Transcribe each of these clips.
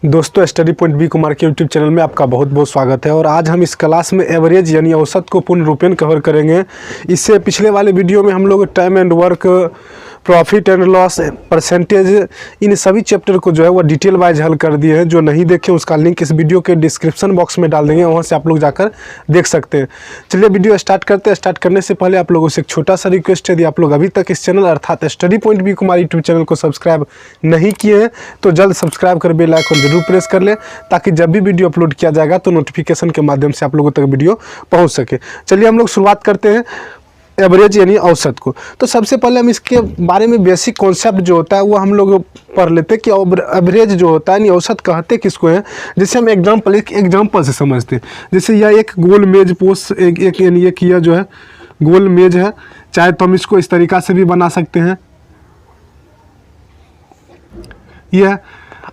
दोस्तों study point B Kumar के YouTube channel में आपका बहुत बहुत स्वागत है। और आज हम इस क्लास में एवरेज यानी औसत को पूर्ण रूपेण कवर करेंगे। इससे पिछले वाले वीडियो में हम लोग time and work, profit and loss, percentage, इन सभी चैप्टर को जो है वो डिटेल वाइज हल कर दिए हैं। जो नहीं देखे उसका लिंक इस वीडियो के डिस्क्रिप्शन बॉक्स में डाल देंगे, वहाँ से आप लोग जाकर देख सकते हैं। चलिए वीडियो स्टार्ट करते हैं। स्टार्ट करने से पहले आप लोगों से एक छोटा सा रिक्वेस्ट है, यदि आप लोग अभी तक इस चैनल अर्थात study point B Kumar YouTube channel को सब्सक्राइब नहीं किए हैं तो जल्द सब्सक्राइब कर बेल आइकन जरूर प्रेस कर लें, ताकि जब भी वीडियो अपलोड किया जाएगा तो नोटिफिकेशन के माध्यम से आप लोगों तक वीडियो पहुंच सके। चलिए हम लोग शुरुआत करते हैं एवरेज यानी औसत को। तो सबसे पहले हम इसके बारे में बेसिक कॉन्सेप्ट जो होता है वो हम लोग पढ़ लेते हैं कि एवरेज जो होता है यानी औसत कहते किसको है। जैसे हम एग्जाम्पल से समझते हैं। जैसे यह एक गोल मेज पोस्ट यानी एक यह जो है गोल मेज है, चाहे तो हम इसको इस तरीका से भी बना सकते हैं। यह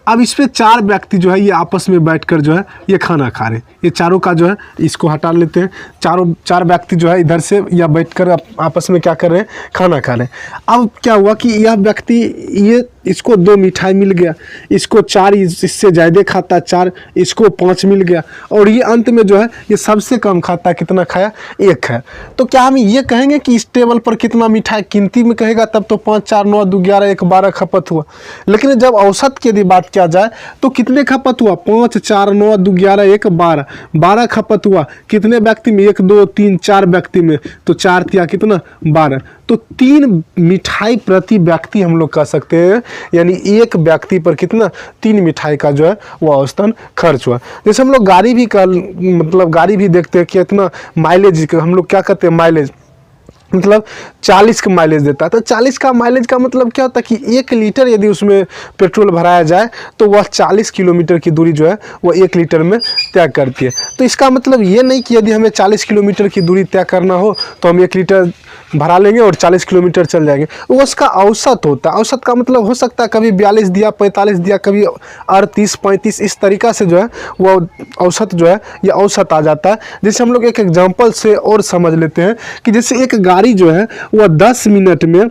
अब इस पे चार व्यक्ति जो है ये आपस में बैठकर जो है ये खाना खा रहे हैं। ये चारों का जो है इसको हटा लेते हैं। चार व्यक्ति जो है इधर से या बैठकर आपस में क्या कर रहे हैं, खाना खा रहे हैं। अब क्या हुआ कि यह व्यक्ति इसको 2 मिठाई मिल गया, इसको 4 इससे ज़्यादा खाता 4, इसको 5 मिल गया, और ये अंत में जो है ये सबसे कम खाता कितना खाया, 1 है। तो क्या हम ये कहेंगे कि इस टेबल पर कितना मिठाई गिनती में कहेगा तब तो 5, 4, 9, 2, 11, 1, 12 खपत हुआ। लेकिन जब औसत की यदि बात किया जाए तो कितने खपत हुआ, 5, 4, 9, 2, 11, 1, 12 खपत हुआ। कितने व्यक्ति में, 1, 2, 3, 4 व्यक्ति में, तो 4 तिया कितना 12। तो 3 मिठाई प्रति व्यक्ति हम लोग कह सकते हैं, यानी एक व्यक्ति पर कितना 3 मिठाई का जो है वो औसतन खर्च हुआ। जैसे हम लोग गाड़ी भी देखते हैं कि इतना माइलेज हम लोग क्या कहते हैं, माइलेज मतलब 40 का माइलेज देता है। तो 40 का माइलेज का मतलब क्या होता है कि 1 लीटर यदि उसमें पेट्रोल भराया जाए तो वह 40 किलोमीटर की दूरी जो है वह 1 लीटर में तय करती है। तो इसका मतलब ये नहीं कि यदि हमें 40 किलोमीटर की दूरी तय करना हो तो हम 1 लीटर भरा लेंगे और 40 किलोमीटर चल जाएंगे। वो उसका औसत होता है। औसत का मतलब हो सकता है कभी 42 दिया, 45 दिया, कभी 38, 35, इस तरीक़ा से जो है वो औसत जो है ये औसत आ जाता है। जैसे हम लोग एक एग्जांपल से और समझ लेते हैं कि जैसे एक गाड़ी जो है वह 10 मिनट में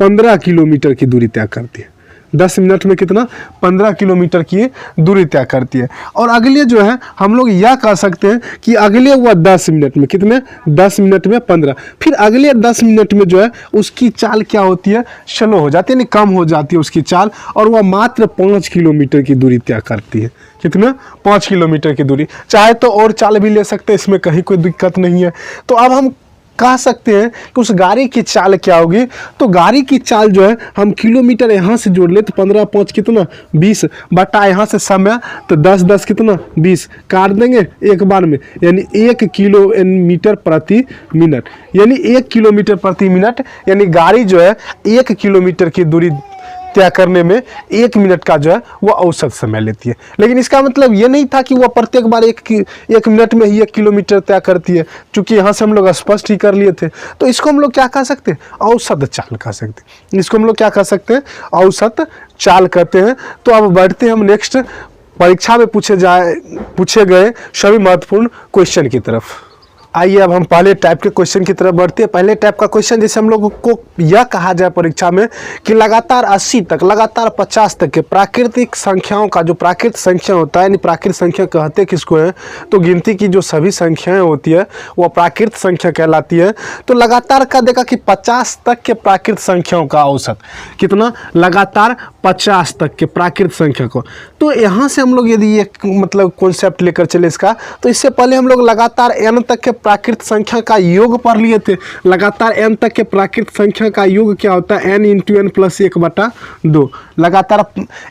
15 किलोमीटर की दूरी तय करती है। 10 मिनट में कितना, 15 किलोमीटर की दूरी तय करती है। और अगले जो है हम लोग यह कह सकते हैं कि अगले वह 10 मिनट में कितने, 10 मिनट में 15। फिर अगले 10 मिनट में जो है उसकी चाल क्या होती है, स्लो हो जाती है, यानी कम हो जाती है उसकी चाल, और वह मात्र 5 किलोमीटर की दूरी तय करती है। कितना, 5 किलोमीटर की दूरी। चाहे तो और चाल भी ले सकते हैं, इसमें कहीं कोई दिक्कत नहीं है। तो अब हम कह सकते हैं कि उस गाड़ी की चाल क्या होगी। तो गाड़ी की चाल जो है हम किलोमीटर यहाँ से जोड़ ले तो 15, 5 कितना 20, बटा यहाँ से समय तो 10, 10 कितना 20, काट देंगे एक बार में, यानी 1 किलोमीटर प्रति मिनट, यानी 1 किलोमीटर प्रति मिनट, यानी गाड़ी जो है 1 किलोमीटर की दूरी तय करने में 1 मिनट का जो है वह औसत समय लेती है। लेकिन इसका मतलब ये नहीं था कि वह प्रत्येक बार 1 मिनट में ही 1 किलोमीटर तय करती है, क्योंकि यहाँ से हम लोग स्पष्ट ही कर लिए थे। तो इसको हम लोग क्या कह सकते हैं, औसत चाल कह सकते हैं। इसको हम लोग क्या कह सकते हैं, औसत चाल कहते हैं। तो अब बढ़ते हैं हम नेक्स्ट परीक्षा में पूछे गए सभी महत्वपूर्ण क्वेश्चन की तरफ। आइए अब हम पहले टाइप के क्वेश्चन की तरफ बढ़ते हैं। पहले टाइप का क्वेश्चन जैसे हम लोगों को यह कहा जाए परीक्षा में कि लगातार 80 तक, लगातार 50 तक के प्राकृतिक संख्याओं का जो प्राकृतिक संख्या होता है, यानी प्राकृतिक संख्या कहते किसको है, तो गिनती की जो सभी संख्याएं होती है वह प्राकृतिक संख्या कहलाती है। तो लगातार का देखा कि 50 तक के प्राकृतिक संख्याओं का औसत कितना, लगातार 50 तक के प्राकृतिक संख्या को। तो यहाँ से हम लोग यदि एक मतलब कॉन्सेप्ट लेकर चले इसका, तो इससे पहले हम लोग लगातार n तक के प्राकृतिक संख्या का योग पढ़ लिए थे। लगातार n तक के प्राकृतिक संख्या का योग क्या होता है, n × n + 1/2। लगातार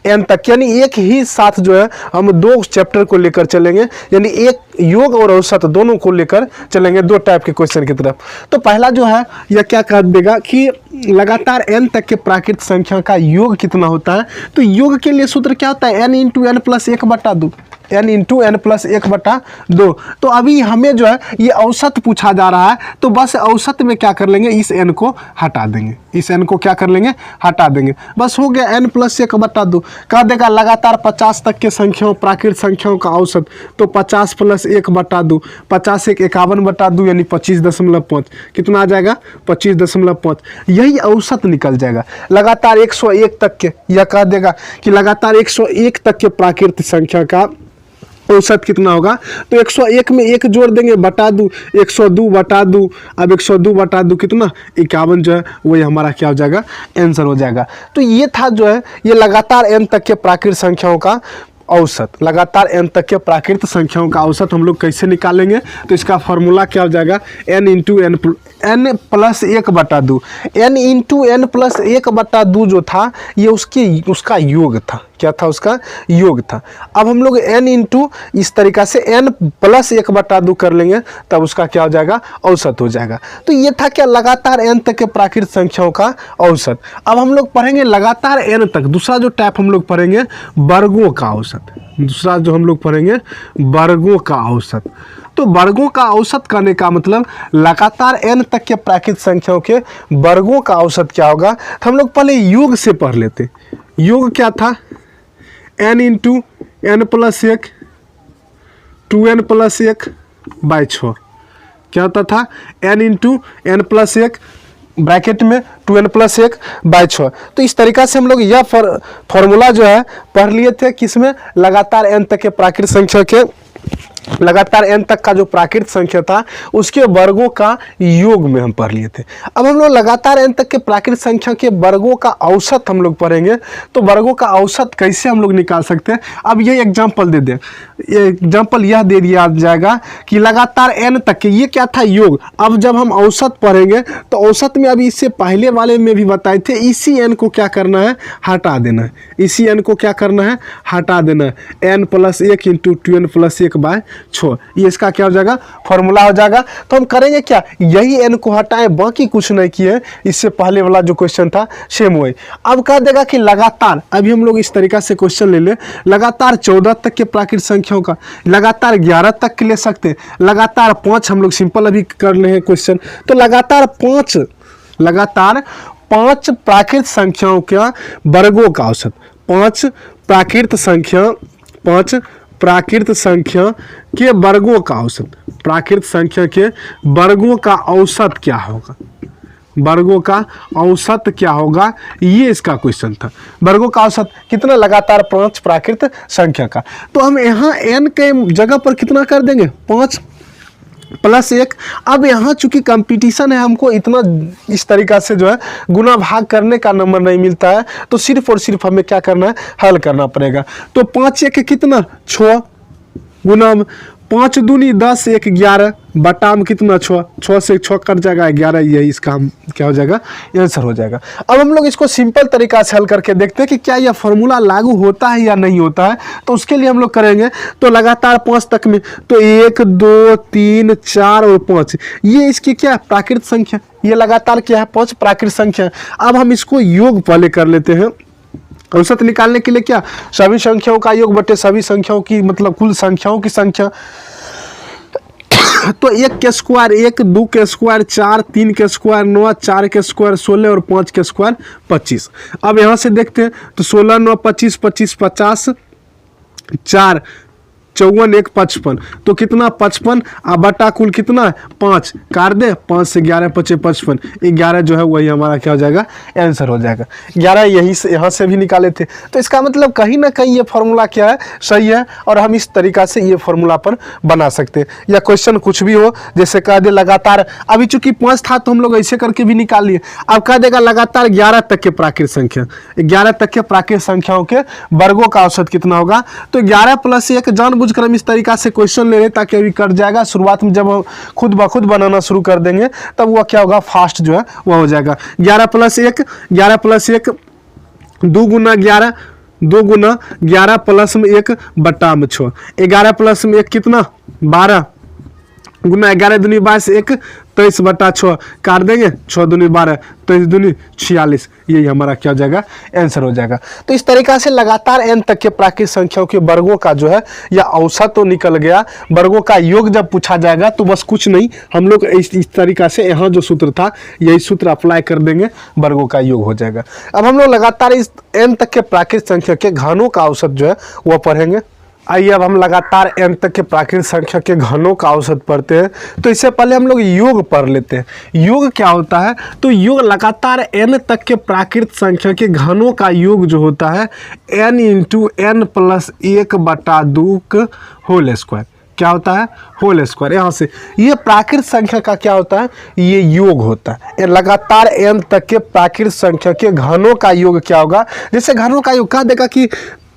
n तक, यानी एक ही साथ जो है हम 2 चैप्टर को लेकर चलेंगे, यानी एक योग और औसत दोनों को लेकर चलेंगे 2 टाइप के क्वेश्चन की तरफ। तो पहला जो है यह क्या कह देगा कि लगातार n तक के प्राकृतिक संख्या का योग कितना होता है। तो योग के लिए सूत्र क्या होता है, n × n + 1/2। n into n plus 1/2। तो अभी हमें जो है ये औसत पूछा जा रहा है, तो बस औसत में क्या कर लेंगे, इस n को हटा देंगे, इस n को क्या कर लेंगे, हटा देंगे, बस हो गया n प्लस 1/2। कह देगा लगातार 50 तक के संख्याओं प्राकृत संख्याओं का औसत, तो 50 प्लस 1/2, 50 1 51/2 यानी 25.5, कितना आ जाएगा 25.5, यही औसत निकल जाएगा। लगातार 101 तक के, यह कह देगा कि लगातार 101 तक के प्राकृत संख्या का औसत कितना होगा, तो 101 में 1 जोड़ देंगे, बटा 2, 102/2। अब 102/2 कितना 51 जो है वही हमारा क्या हो जाएगा, आंसर हो जाएगा। तो ये था जो है ये लगातार n तक के प्राकृत संख्याओं का औसत। लगातार n तक के प्राकृत संख्याओं का औसत हम लोग कैसे निकालेंगे, तो इसका फॉर्मूला क्या हो जाएगा, n into n plus 1/2। n into n plus 1/2 जो था ये उसका योग था, क्या था, उसका योग था। अब हम लोग n इंटू इस तरीका से n प्लस 1/2 कर लेंगे, तब उसका क्या हो जाएगा, औसत हो जाएगा। तो ये था क्या, लगातार n तक के प्राकृत संख्याओं का औसत। अब हम लोग पढ़ेंगे लगातार n तक, दूसरा जो टाइप हम लोग पढ़ेंगे वर्गों का औसत। दूसरा जो हम लोग पढ़ेंगे वर्गों का औसत। तो वर्गों का औसत करने का मतलब लगातार n तक के प्राकृत संख्याओं के वर्गों का औसत क्या होगा, तो हम लोग पहले योग से पढ़ लेते। योग क्या था, n into n plus 1 2n plus 1/6, क्या होता था, n into n plus 1 bracket में 2n प्लस 1/6। तो इस तरीका से हम लोग यह फॉर्मूला जो है पढ़ लिए थे, किसमें, लगातार n तक के प्राकृत संख्या के, लगातार n तक का जो प्राकृत संख्या था उसके वर्गों का योग में हम पढ़ लिए थे। अब हम लोग लगातार n तक के प्राकृत संख्या के वर्गों का औसत हम लोग पढ़ेंगे। तो वर्गों का औसत कैसे हम लोग निकाल सकते हैं, अब ये एग्जांपल दे दें। एग्जांपल यह दे दिया जाएगा कि लगातार n तक के, ये क्या था, योग। अब जब हम औसत पढ़ेंगे तो औसत में अभी इससे पहले वाले में भी बताए थे, इसी n को क्या करना है, हटा देना है। इसी n को क्या करना है, हटा देना है। n plus 1 into 2n plus 1/6, ये इसका क्या हो जाएगा, फॉर्मूला हो जाएगा। तो हम करेंगे क्या, यही n को हटाएं, बाकी कुछ नहीं किए, इससे पहले वाला जो क्वेश्चन था सेम वही। अब कह देगा कि लगातार, अभी हम लोग इस तरीका से क्वेश्चन ले ले, लगातार 14 तक के प्राकृत संख्याओं का, लगातार 11 तक के ले सकते हैं, लगातार 5, हम लोग सिंपल अभी कर रहे हैं क्वेश्चन। तो लगातार 5 प्राकृत संख्याओं का वर्गों का औसत, 5 प्राकृत संख्या के वर्गों का औसत, प्राकृत संख्या के वर्गों का औसत क्या होगा, वर्गों का औसत क्या होगा, ये इसका क्वेश्चन था। वर्गों का औसत कितना, लगातार 5 प्राकृत संख्या का। तो हम यहाँ n के जगह पर कितना कर देंगे, 5 प्लस 1। अब यहाँ चूंकि कंपटीशन है, हमको इतना इस तरीका से जो है गुना भाग करने का नंबर नहीं मिलता है, तो सिर्फ और सिर्फ हमें क्या करना है, हल करना पड़ेगा। तो 5 1 कितना, 6 गुना 5 दूनी 10 1 11 बटा में कितना, 6 से 6 कट जाएगा 11, यही इसका हम क्या हो जाएगा, आंसर हो जाएगा। अब हम लोग इसको सिंपल तरीका से हल करके देखते हैं कि क्या यह फॉर्मूला लागू होता है या नहीं होता है। तो उसके लिए हम लोग करेंगे, तो लगातार 5 तक में, तो 1 2 3 4 और 5, ये इसकी क्या प्राकृत संख्या, ये लगातार क्या है, 5 प्राकृत संख्या। अब हम इसको योग पहले कर लेते हैं। औसत निकालने के लिए क्या, सभी संख्याओं का योग बटे सभी संख्याओं की, मतलब कुल संख्याओं की संख्या। तो 1 के स्क्वायर 1, 2 के स्क्वायर 4, 3 के स्क्वायर 9, 4 के स्क्वायर 16 और 5 के स्क्वायर 25। अब यहाँ से देखते हैं, तो 16 9 25 25 50, 4 54 1 55, तो कितना 55, बटा कुल कितना है 5, काट दे 5 से 11 5 55, 11 जो है वही हमारा क्या हो जाएगा, आंसर हो जाएगा। 11 यही से यहाँ से भी निकाले थे। तो इसका मतलब कहीं ना कहीं ये फॉर्मूला क्या है, सही है, और हम इस तरीका से ये फॉर्मूला पर बना सकते हैं। या क्वेश्चन कुछ भी हो, जैसे कह दे लगातार, अभी चूंकि 5 था तो हम लोग ऐसे करके भी निकाल लिए। अब कह देगा लगातार 11 तक के प्राकृत संख्या, 11 तक के प्राकृत संख्याओं के वर्गों का औसत कितना होगा। तो 11 प्लस 1 जानबूझकर हम इस तरीका से क्वेश्चन ले लें ताकि अभी कट जाएगा। शुरुआत में जब हम खुद ब खुद बनाना शुरू कर देंगे तब वह क्या होगा, फास्ट जो है वह हो जाएगा। 11 प्लस 1 2 गुना 11, 2 गुना 11 प्लस में 1 बटा में 6, 11 प्लस में 1 कितना 12 गुना 11 दूनी 22 1 23/6 काट देंगे, 6 दूनी 12, 23 दूनी 46, यही हमारा क्या हो जाएगा, आंसर हो जाएगा। तो इस तरीका से लगातार n तक के प्राकृत संख्याओं के वर्गों का जो है या औसत तो निकल गया, वर्गों का योग जब पूछा जाएगा तो बस कुछ नहीं, हम लोग इस तरीका से यहाँ जो सूत्र था यही सूत्र अप्लाई कर देंगे, वर्गों का योग हो जाएगा। अब हम लोग लगातार इस n तक के प्राकृत संख्या के घनों का औसत जो है वह पढ़ेंगे। आइए अब हम लगातार n तक के प्राकृत संख्या के घनों का औसत पढ़ते हैं। तो इससे पहले हम लोग योग पढ़ लेते हैं। योग क्या होता है, तो योग लगातार n तक के प्राकृत संख्या के घनों का योग जो होता है n into n plus 1/2 whole square, क्या होता है, होल स्क्वायर। यहाँ से ये प्राकृत संख्या का क्या होता है, ये योग होता है। लगातार n तक के प्राकृत संख्या के घनों का योग क्या होगा, जैसे घनों का योग कहा देगा कि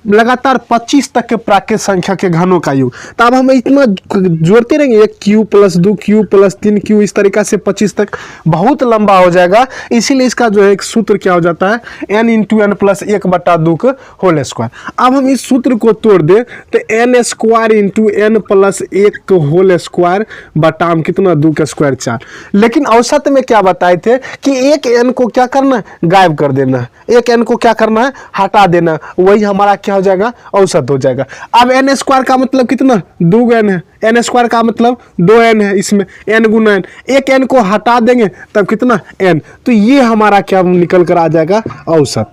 लगातार 25 तक के प्राकृत संख्या के घनों का योग, तो अब हम इतना जोड़ते रहेंगे, 1 Q plus 2 Q plus 3 Q, इस तरीका से 25 तक बहुत लंबा हो जाएगा। इसीलिए इसका जो है एक सूत्र क्या हो जाता है, n into n plus 1/2 whole square. अब हम इस सूत्र को तोड़ दें तो n square into n plus 1 whole square बटाम कितना, 2 का स्क्वायर 4। लेकिन औसत में क्या बताए थे कि एक n को क्या करना है, गायब कर देना है, एक n को क्या करना है, हटा देना, वही हमारा क्या हो जाएगा, औसत हो जाएगा। अब n स्क्वायर का मतलब कितना, 2n है, n स्क्वायर का मतलब 2n है, इसमें n गुना n, एक n को हटा देंगे तब कितना, n, तो ये हमारा क्या निकल कर आ जाएगा, औसत।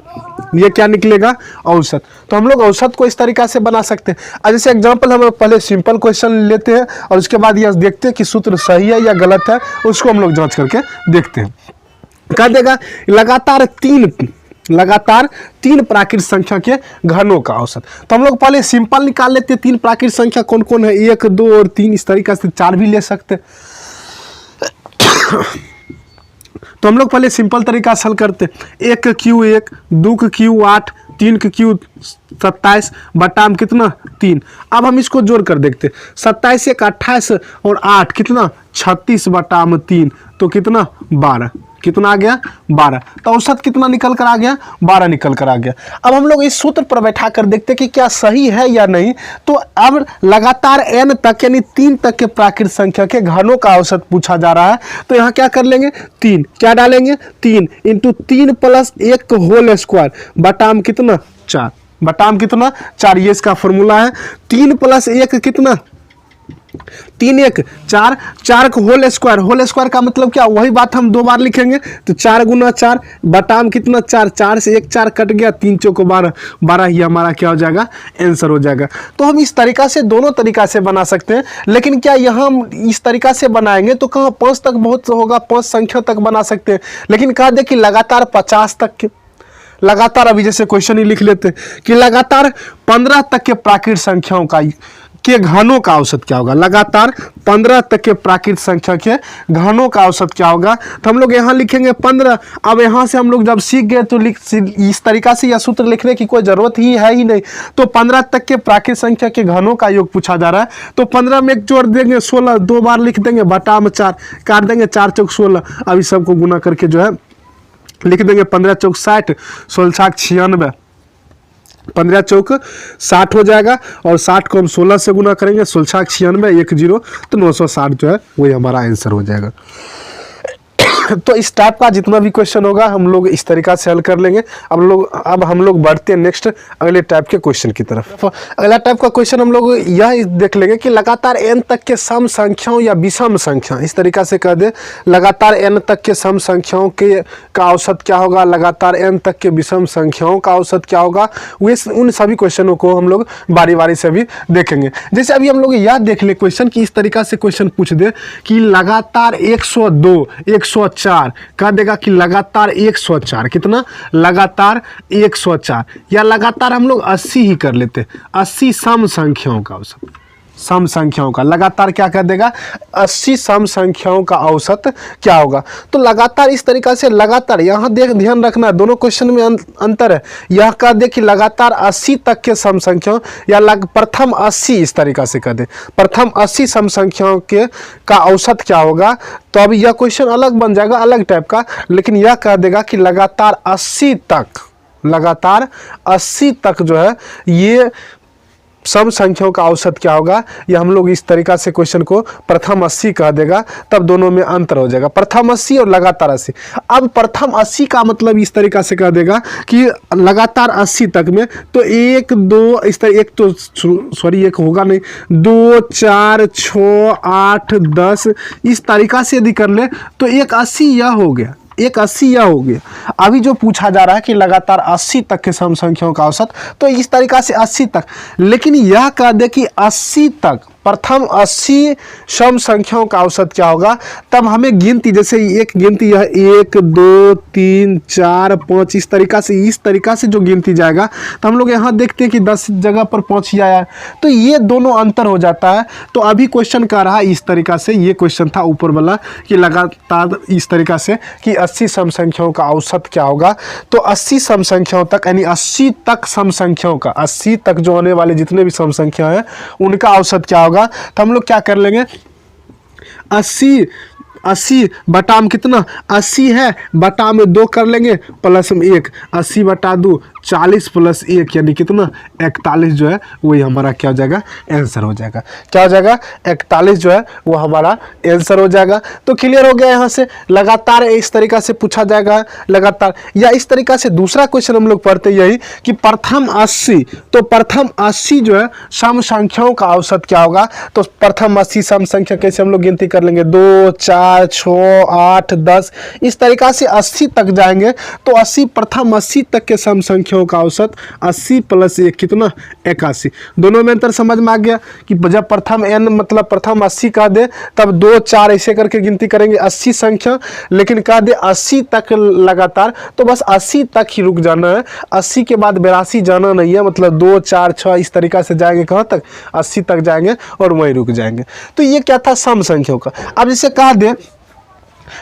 ये क्या निकलेगा, औसत। तो हम लोग औसत को इस तरीका से बना सकते हैं। अब जैसे एग्जांपल हम पहले सिंपल क्वेश्चन लेते हैं और उसके बाद यह देखते हैं कि सूत्र सही है या गलत है, उसको हम लोग जांच करके देखते हैं। कह देगा लगातार तीन प्राकृत संख्या के घनों का औसत। तो हम लोग पहले सिंपल निकाल लेते हैं, तीन प्राकृत संख्या कौन कौन है, 1, 2 और 3, इस तरीका से 4 भी ले सकते हैं। तो हम लोग पहले सिंपल तरीका से हल करते हैं, 1 क्यू 1, 2 क्यू 8, 3 क्यू 27 बटाम कितना 3। अब हम इसको जोड़ कर देखते हैं, 27 1 28 और 8 कितना 36 बटाम 3, तो कितना 12, कितना आ गया 12। तो औसत कितना निकल कर आ गया, 12 निकल कर आ गया। अब हम लोग इस सूत्र पर बैठा कर देखते कि क्या सही है या नहीं। तो अब लगातार n तक यानी 3 तक के प्राकृत संख्या के घनों का औसत पूछा जा रहा है। तो यहाँ क्या कर लेंगे, 3 क्या डालेंगे, 3 इंटू 3 प्लस 1 होल स्क्वायर बटाम कितना 4, बटाम कितना 4, ये इसका फॉर्मूला है। 3 प्लस 1 कितना 3 1 4, 4 का होल स्क्वायर, होल स्क्वायर का मतलब क्या, वही बात हम 2 बार लिखेंगे। तो 4 गुना 4 बटाम कितना 4, 4 से 1 4 कट गया, 3 चौको 12, 12 ही हमारा क्या हो जाएगा, आंसर हो जाएगा। तो हम इस तरीका से दोनों तरीका से बना सकते हैं। लेकिन क्या यहाँ हम इस तरीका से बनाएंगे तो कहाँ 5 तक बहुत होगा, 5 संख्या तक बना सकते हैं। लेकिन कहा दे कि लगातार 50 तक के, लगातार अभी जैसे क्वेश्चन ही लिख लेते हैं कि लगातार 15 तक के प्राकृत संख्याओं का के घनों का औसत क्या होगा, लगातार 15 तक के प्राकृत संख्या के घनों का औसत क्या होगा। तो हम लोग यहाँ लिखेंगे 15। अब यहाँ से हम लोग जब सीख गए तो इस तरीका से यह सूत्र लिखने की कोई जरूरत ही है ही नहीं। तो 15 तक के प्राकृत संख्या के घनों का योग पूछा जा रहा है। तो 15 में एक जोड़ देंगे 16, 2 बार लिख देंगे बटाम 4, काट देंगे 4 चौक 16। अब इस सबको गुना करके जो है लिख देंगे 15 चौक 60, 16 छाक 96, 15 चौक 60 हो जाएगा। और 60 को हम 16 से गुना करेंगे, 16 छाक 96, 1 0, तो 960 जो है वही हमारा आंसर हो जाएगा। तो इस टाइप का जितना भी क्वेश्चन होगा हम लोग इस तरीका से हल कर लेंगे। अब हम लोग बढ़ते हैं नेक्स्ट अगले टाइप के क्वेश्चन की तरफ। अगला टाइप का क्वेश्चन हम लोग यह देख लेंगे कि लगातार n तक के सम संख्याओं या विषम संख्या, इस तरीका से कह दे लगातार n तक के सम संख्याओं के का औसत क्या होगा, लगातार n तक के विषम संख्याओं का औसत क्या होगा। वे उन सभी क्वेश्चनों को हम लोग बारी बारी से भी देखेंगे। जैसे अभी हम लोग यह देख ले क्वेश्चन कि इस तरीका से क्वेश्चन पूछ दे कि लगातार 102 104 कह देगा कि लगातार 104, कितना लगातार 104, या लगातार हम लोग 80 ही कर लेते, 80 सम संख्याओं का औसत, सम संख्याओं का लगातार क्या कर देगा, 80 सम संख्याओं का औसत क्या होगा। तो लगातार इस तरीका से लगातार यहाँ देख ध्यान रखना दोनों क्वेश्चन में अंतर है। यह कह दे कि लगातार 80 तक के सम संख्याओं या प्रथम 80, इस तरीका से कह दे प्रथम 80 सम संख्याओं के का औसत क्या होगा। तो अब यह क्वेश्चन अलग बन जाएगा, अलग टाइप का। लेकिन यह कह देगा कि लगातार 80 तक, लगातार 80 तक जो है ये सम संख्याओं का औसत क्या होगा, ये हम लोग इस तरीका से क्वेश्चन को प्रथम 80 कह देगा, तब दोनों में अंतर हो जाएगा, प्रथम 80 और लगातार 80। अब प्रथम 80 का मतलब इस तरीका से कह देगा कि लगातार 80 तक में तो 1 2 इस तरह, एक तो सॉरी एक होगा नहीं, 2 4 6 8 10 इस तरीका से यदि कर ले तो एक 80 यह हो गया, एक 80 यह हो गया। अभी जो पूछा जा रहा है कि लगातार 80 तक के सम संख्याओं का औसत, तो इस तरीका से 80 तक, लेकिन यह कह दे कि 80 तक प्रथम 80 सम संख्याओं का औसत क्या होगा, तब हमें गिनती, जैसे एक गिनती यह 1 2 3 4 5 इस तरीका से जो गिनती जाएगा, तो हम लोग यहाँ देखते हैं कि 10 जगह पर 5 ही आया, तो ये दोनों अंतर हो जाता है। तो अभी क्वेश्चन कर रहा है इस तरीका से, ये क्वेश्चन था ऊपर वाला कि लगातार इस तरीका से कि 80 सम संख्याओं का औसत क्या होगा, तो 80 सम संख्याओं तक यानी 80 तक सम संख्याओं का, 80 तक जो आने वाले जितने भी सम संख्या हैं उनका औसत क्या होगा, तो हम लोग क्या कर लेंगे, 80 बटा में कितना 80 है, बटा में 2 कर लेंगे प्लस में 1, 80 बटा 2 40 प्लस 1 यानी कितना 41 जो है वही हमारा क्या हो जाएगा, आंसर हो जाएगा। क्या हो जाएगा, 41 जो है वो हमारा आंसर हो जाएगा। तो क्लियर हो गया। यहाँ से लगातार इस तरीका से पूछा जाएगा लगातार, या इस तरीका से दूसरा क्वेश्चन हम लोग पढ़ते यही कि प्रथम 80, तो प्रथम 80 जो है सम संख्याओं का औसत क्या होगा, तो प्रथम 80 सम संख्या कैसे हम लोग गिनती कर लेंगे, 2 4 6 8 10 इस तरीका से 80 तक जाएंगे, तो 80 प्रथम 80 तक के सम संख्याओं का औसत 80 प्लस 1 कितना 81। दोनों में अंतर समझ में आ गया कि जब प्रथम n मतलब प्रथम 80 कह दे तब 2 4 ऐसे करके गिनती करेंगे 80 संख्या, लेकिन कह दे 80 तक लगातार, तो बस 80 तक ही रुक जाना है, 80 के बाद 82 जाना नहीं है, मतलब 2 4 6 इस तरीका से जाएंगे, कहाँ तक 80 तक जाएंगे और वहीं रुक जाएंगे। तो ये क्या था सम संख्याओं का। अब जैसे कह दे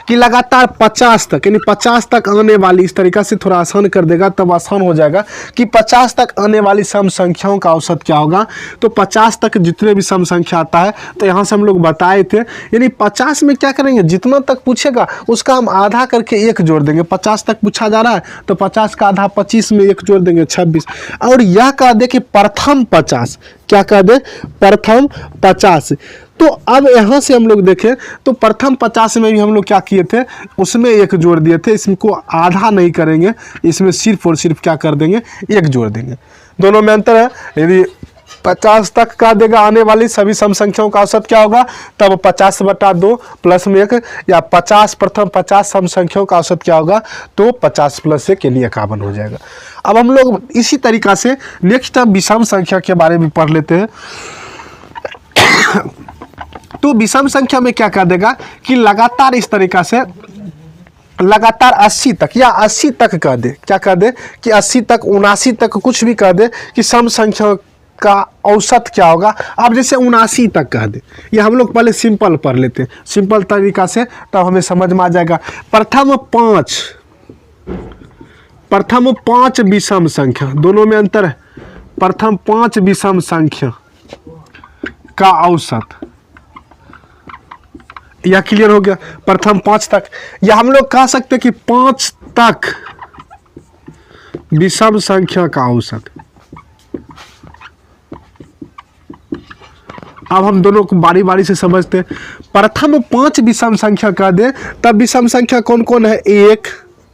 कि लगातार 50 तक यानी 50 तक आने वाली, इस तरीका से थोड़ा आसान कर देगा तब आसान हो जाएगा कि 50 तक आने वाली सम संख्याओं का औसत क्या होगा, तो 50 तक जितने भी सम संख्या आता है, तो यहाँ से हम लोग बताए थे, यानी 50 में क्या करेंगे, जितना तक पूछेगा उसका हम आधा करके 1 जोड़ देंगे। 50 तक पूछा जा रहा है तो 50 का आधा 25 में 1 जोड़ देंगे 26। और यह कह दे कि प्रथम 50, क्या कह दे प्रथम 50, तो अब यहाँ से हम लोग देखें तो प्रथम 50 में भी हम लोग क्या किए थे, उसमें 1 जोड़ दिए थे, इसको आधा नहीं करेंगे, इसमें सिर्फ और सिर्फ क्या कर देंगे 1 जोड़ देंगे। दोनों में अंतर है। यदि 50 तक का देगा आने वाली सभी सम संख्याओं का औसत क्या होगा, तब 50 बटा 2 प्लस में 1, या 50 प्रथम 50 सम संख्याओं का औसत क्या होगा, तो 50 प्लस 1 यानी 51 हो जाएगा। अब हम लोग इसी तरीका से नेक्स्ट विषम संख्या के बारे में पढ़ लेते हैं। तो विषम संख्या में क्या कर देगा कि लगातार इस तरीका से लगातार 80 तक या 80 तक कह दे, क्या कह दे कि 80 तक 79 तक कुछ भी कह दे कि सम संख्या का औसत क्या होगा। अब जैसे 79 तक कह दे, ये हम लोग पहले सिंपल पढ़ लेते हैं सिंपल तरीका से, तब हमें समझ में आ जाएगा। प्रथम 5 विषम संख्या, दोनों में अंतर है। प्रथम 5 विषम संख्या का औसत, यह क्लियर हो गया। प्रथम 5 तक, या हम लोग कह सकते हैं कि 5 तक विषम संख्या का औसत। अब हम दोनों को बारी बारी से समझते हैं। प्रथम 5 विषम संख्या कह दे तब विषम संख्या कौन कौन है, 1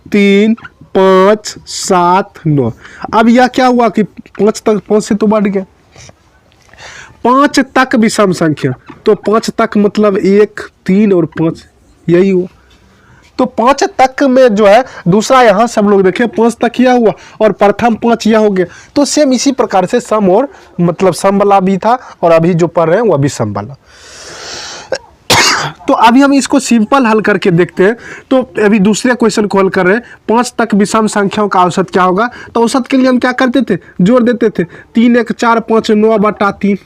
3 5 7 9। अब यह क्या हुआ कि 5 तक, 5 से तो बढ़ गया, 5 तक विषम संख्या, तो 5 तक मतलब 1 3 और 5 यही हुआ। तो 5 तक में जो है दूसरा यहाँ से हम लोग देखें 5 तक यह हुआ और प्रथम 5 यह हो गया। तो सेम इसी प्रकार से सम और मतलब सम वाला भी था और अभी जो पढ़ रहे हैं वह भी सम वाला। तो अभी हम इसको सिंपल हल करके देखते हैं। तो अभी दूसरे क्वेश्चन को हल कर रहे हैं। 5 तक विषम संख्याओं का औसत क्या होगा, तो औसत के लिए हम क्या करते थे, जोड़ देते थे। 3 1 4 5 9 बटा 3,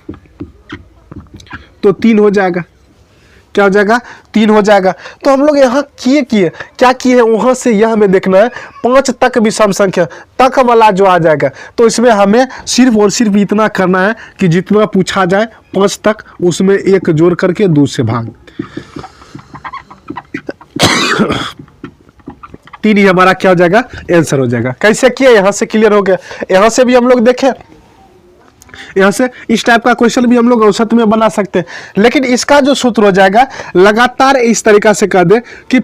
तो 3 हो जाएगा। क्या हो जाएगा, 3 हो जाएगा। तो हम लोग यहाँ क्या किए वहां से यह हमें देखना है 5 तक विषम संख्या तक वाला जो आ जाएगा, तो इसमें हमें सिर्फ और सिर्फ इतना करना है कि जितना पूछा जाए 5 तक उसमें 1 जोड़ करके 2 से भाग 3 ही हमारा क्या हो जाएगा, आंसर हो जाएगा। कैसे किया, यहाँ से क्लियर हो गया। यहाँ से भी हम लोग देखें यहाँ से इस टाइप का क्वेश्चन भी हम लोग औसत में बना सकते हैं। लेकिन इसका जो सूत्र हो जाएगा, लगातार इस तरीका से कह दे कि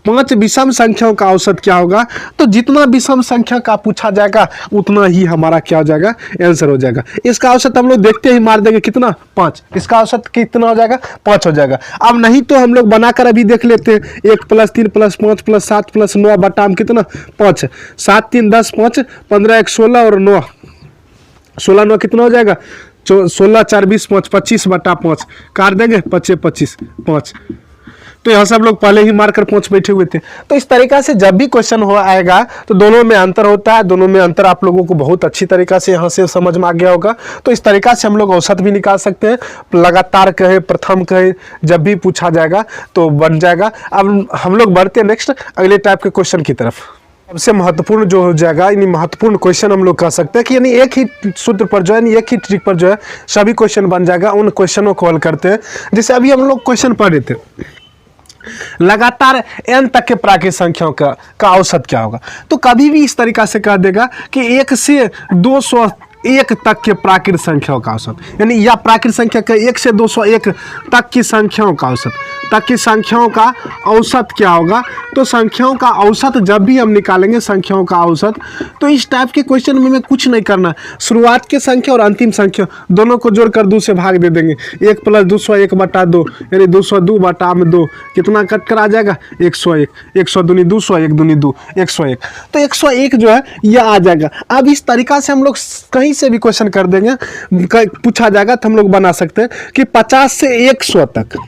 पांच विषम संख्याओं का औसत क्या होगा, तो जितना विषम संख्या का पूछा जाएगा उतना ही हमारा क्या हो जाएगा, आंसर हो जाएगा। इसका औसत हम लोग देखते ही मार देंगे कितना, 5। इसका औसत कितना हो जाएगा, 5 हो जाएगा। अब नहीं तो हम लोग बनाकर अभी देख लेते हैं, 1 + 3 + 5 + 7 + 9 बटा में कितना, 5। 7 3 10 5 15 1 16 और 9 16 9 कितना हो जाएगा, 16 4 20 5 25 बटा 5 काट देंगे, 5 25 5। तो यहाँ से हम लोग पहले ही मारकर 5 बैठे हुए थे। तो इस तरीका से जब भी क्वेश्चन हो आएगा तो दोनों में अंतर होता है, दोनों में अंतर आप लोगों को बहुत अच्छी तरीका से यहाँ से समझ में आ गया होगा। तो इस तरीका से हम लोग औसत भी निकाल सकते हैं, लगातार कहे, प्रथम कहे, जब भी पूछा जाएगा तो बन जाएगा। अब हम लोग बढ़ते हैं नेक्स्ट अगले टाइप के क्वेश्चन की तरफ। सबसे महत्वपूर्ण जो हो जाएगा, यानी महत्वपूर्ण क्वेश्चन हम लोग कह सकते हैं कि यानी एक ही सूत्र पर जो है, यानी एक ही ट्रिक पर जो है सभी क्वेश्चन बन जाएगा। उन क्वेश्चनों को हल करते हैं। जैसे अभी हम लोग क्वेश्चन पढ़ रहे थे, लगातार n तक के प्राकृत संख्याओं का औसत क्या होगा, तो कभी भी इस तरीका से कह देगा कि 1 से 201 तक के प्राकृत संख्याओं का औसत, यानी या प्राकृत संख्या का 1 से 201 तक की संख्याओं का औसत, तक की संख्याओं का औसत क्या होगा। तो संख्याओं का औसत जब भी हम निकालेंगे, संख्याओं का औसत, तो इस टाइप के क्वेश्चन में कुछ नहीं करना, शुरुआत के संख्या और अंतिम संख्या दोनों को जोड़कर 2 से भाग दे देंगे। 1 + 201 बटा 2 यानी 202 बटा में 2 कितना कट कर आ जाएगा, 101। 100 दूनी 200, 1 दूनी 2 101। तो 101 जो है यह आ जाएगा। अब इस तरीका से हम लोग कहीं से भी क्वेश्चन कर देंगे, पूछा जाएगा तो हम लोग बना सकते हैं कि 50 से 100 तक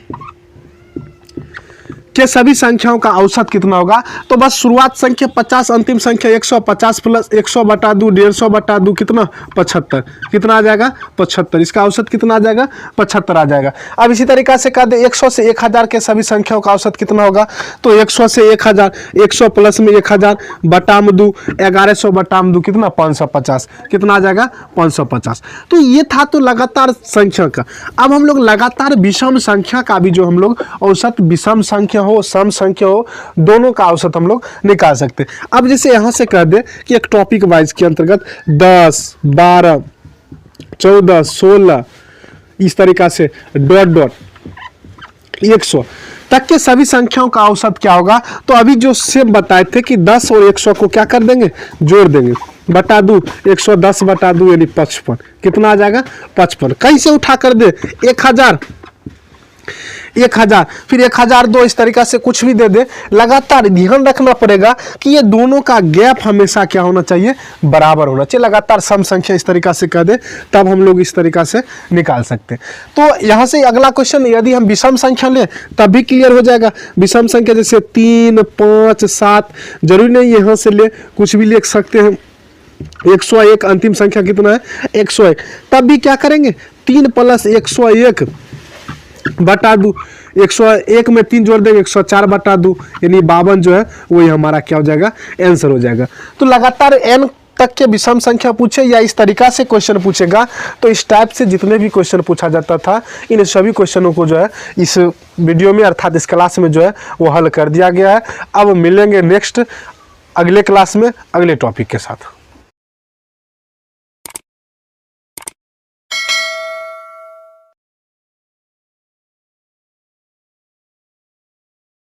के सभी संख्याओं का औसत कितना होगा। तो बस शुरुआत संख्या 50, अंतिम संख्या 100, 50 + 100 बटा 2 150 बटा 2 कितना, 75। कितना आ जाएगा, 75। इसका औसत कितना आ जाएगा, 75 आ जाएगा। अब इसी तरीका से कह दे 100 से 1000 के सभी संख्याओं का औसत कितना होगा, तो 100 से 1000, 100 प्लस में 1000 बटा में 2 1100 बटा में 2 कितना, 550। कितना आ जाएगा, 550। तो ये था तो लगातार संख्या का। अब हम लोग लगातार विषम संख्या का भी जो हम लोग औसत, विषम संख्या हो, सम संख्या हो, दोनों का औसत हम लोग निकाल सकते हैं। अब जैसे यहां से कह दे कि एक टॉपिक वाइज के अंतर्गत 10 12 14 16 इस तरीका से डॉट डॉट 100 तक के सभी संख्याओं का औसत क्या होगा। तो अभी जो सेम बताए थे कि 10 और 100 को क्या कर देंगे, जोड़ देंगे, बटा 2 110 बटा 2 यानी 55। कितना आ जाएगा, 55। कहीं से उठा कर दे 1000 फिर 1002 इस तरीका से कुछ भी दे दे। लगातार ध्यान रखना पड़ेगा कि ये दोनों का गैप हमेशा क्या होना चाहिए, बराबर होना चाहिए। लगातार सम संख्या इस तरीका से कह दे, तब हम लोग इस तरीका से निकाल सकते हैं। तो यहाँ से अगला क्वेश्चन, यदि हम विषम संख्या लें तब भी क्लियर हो जाएगा। विषम संख्या जैसे 3 5 7, जरूरी नहीं यहाँ से ले, कुछ भी लिख सकते हैं। 101 अंतिम संख्या कितना है, 101। तब भी क्या करेंगे, 3 + 101 बटा 2, 101 में 3 जोड़ देंगे, 104 बटा 2 यानी 52 जो है वही हमारा क्या हो जाएगा, आंसर हो जाएगा। तो लगातार n तक के विषम संख्या पूछे या इस तरीका से क्वेश्चन पूछेगा, तो इस टाइप से जितने भी क्वेश्चन पूछा जाता था, इन सभी क्वेश्चनों को जो है इस वीडियो में अर्थात इस क्लास में जो है वो हल कर दिया गया है। अब मिलेंगे नेक्स्ट अगले क्लास में अगले टॉपिक के साथ।